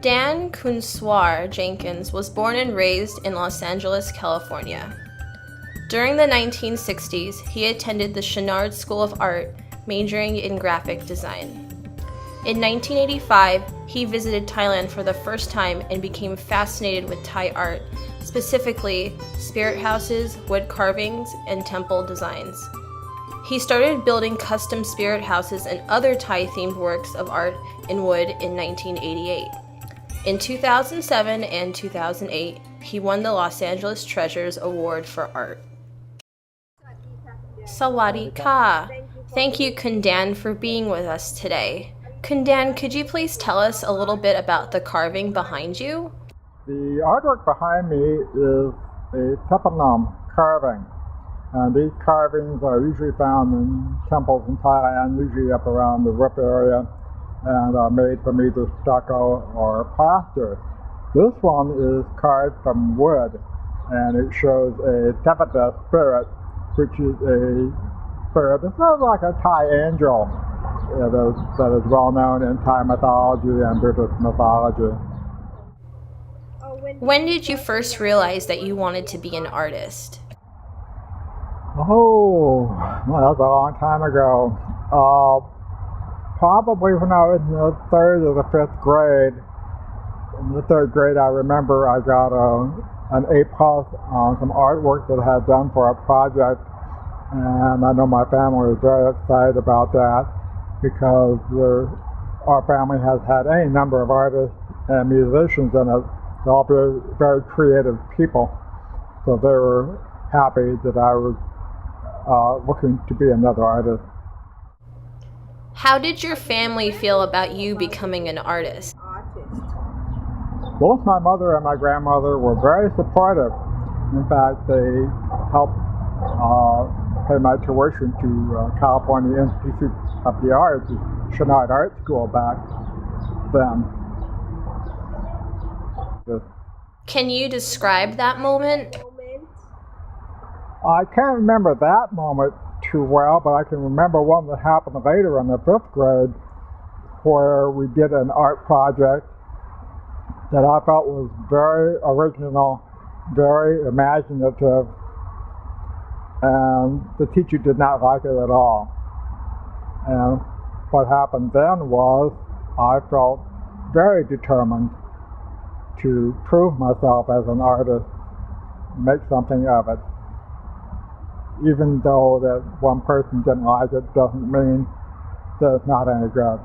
Dan Khunsuar Jenkins was born and raised in Los Angeles, California. During the 1960s, he attended the Chouinard School of Art, majoring in graphic design. In 1985, he visited Thailand for the first time and became fascinated with Thai art, specifically spirit houses, wood carvings, and temple designs. He started building custom spirit houses and other Thai-themed works of art in wood in 1988. In 2007 and 2008, he won the Los Angeles Treasures Award for Art. Sawadee ka! Thank you, Kundan, for being with us today. Kundan, could you please tell us a little bit about the carving behind you? The artwork behind me is a Tepanam carving. And these carvings are usually found in temples in Thailand, usually up around the Rip area, and are made from either stucco or plaster. This one is carved from wood, and it shows a Tepata spirit, which is a spirit that sounds like a Thai angel that is well known in Thai mythology and Buddhist mythology. When did you first realize that you wanted to be an artist? Oh, well, that was a long time ago. Probably when I was in the 3rd or the 5th grade. In the 3rd grade, I remember I got an A+ on some artwork that I had done for a project, and I know my family was very excited about that because our family has had any number of artists and musicians in it. They're all very, very creative people, so they were happy that I was looking to be another artist. How did your family feel about you becoming an artist? Both my mother and my grandmother were very supportive. In fact, they helped pay my tuition to California Institute of the Arts, Chouinard Art School back then. Can you describe that moment? I can't remember that moment too well, but I can remember one that happened later in the 5th grade where we did an art project that I felt was very original, very imaginative, and the teacher did not like it at all. And what happened then was I felt very determined to prove myself as an artist, make something of it. Even though that one person didn't like it doesn't mean that it's not any good.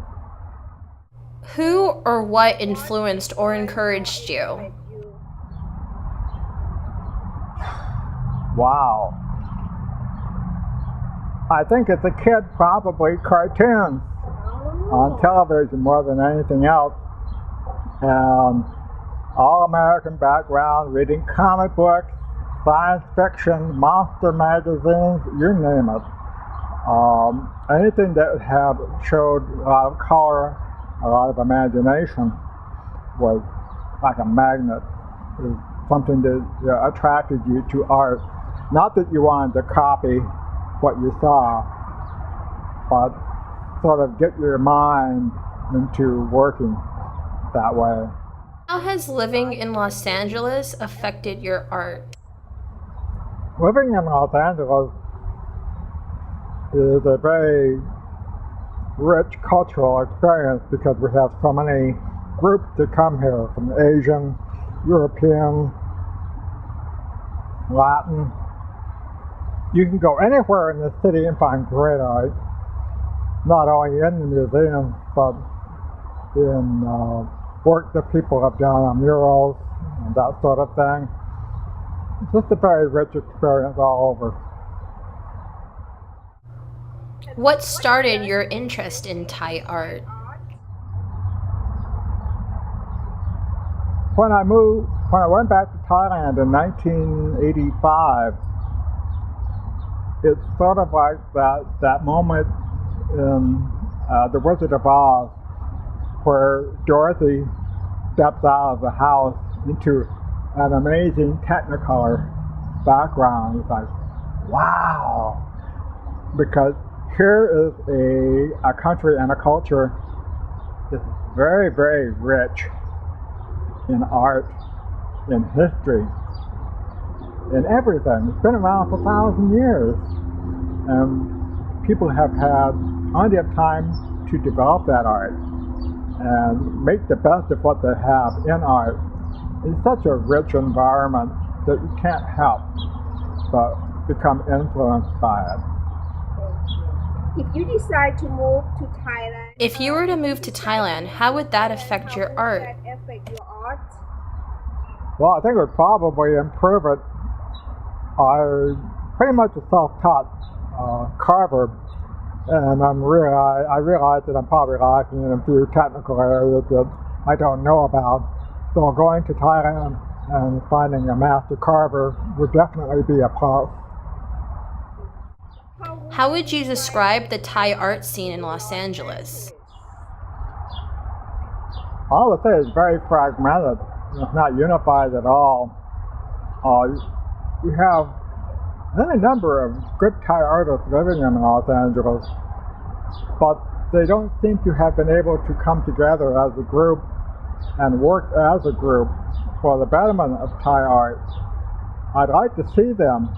Who or what influenced or encouraged you? Wow. I think as a kid, probably cartoons on television more than anything else. And all-American background, reading comic books, science fiction, monster magazines, you name it. Anything that showed a lot of color, a lot of imagination was like a magnet. It was something that attracted you to art. Not that you wanted to copy what you saw, but sort of get your mind into working that way. How has living in Los Angeles affected your art? Living in Los Angeles is a very rich cultural experience because we have so many groups that come here from Asian, European, Latin. You can go anywhere in the city and find great art, not only in the museum, but in work that people have done on murals and that sort of thing. It's just a very rich experience all over. What started your interest in Thai art? When I went back to Thailand in 1985, it's sort of like that moment in The Wizard of Oz where Dorothy steps out of the house into an amazing Technicolor background. It's like, wow! Because here is a country and a culture that's very, very rich in art, in history, in everything. It's been around for 1,000 years. And people have had plenty of time to develop that art and make the best of what they have in art. It's such a rich environment that you can't help but become influenced by it. If you decide to move to Thailand, If you were to move to Thailand, how would that affect your art? That affect your art? Well, I think it would probably improve it. I'm pretty much a self-taught carver, and I realize that I'm probably lacking in a few technical areas that I don't know about. So going to Thailand and finding a master carver would definitely be a plus. How would you describe the Thai art scene in Los Angeles? I would say it's very fragmented. It's not unified at all. We have any number of good Thai artists living in Los Angeles, but they don't seem to have been able to come together as a group and work as a group for the betterment of Thai art. I'd like to see them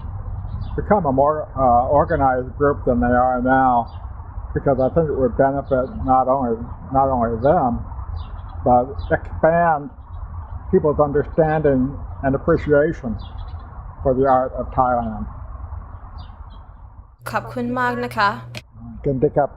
become a more organized group than they are now, because I think it would benefit not only them, but expand people's understanding and appreciation for the art of Thailand. ขอบคุณมากนะคะ Good pick up.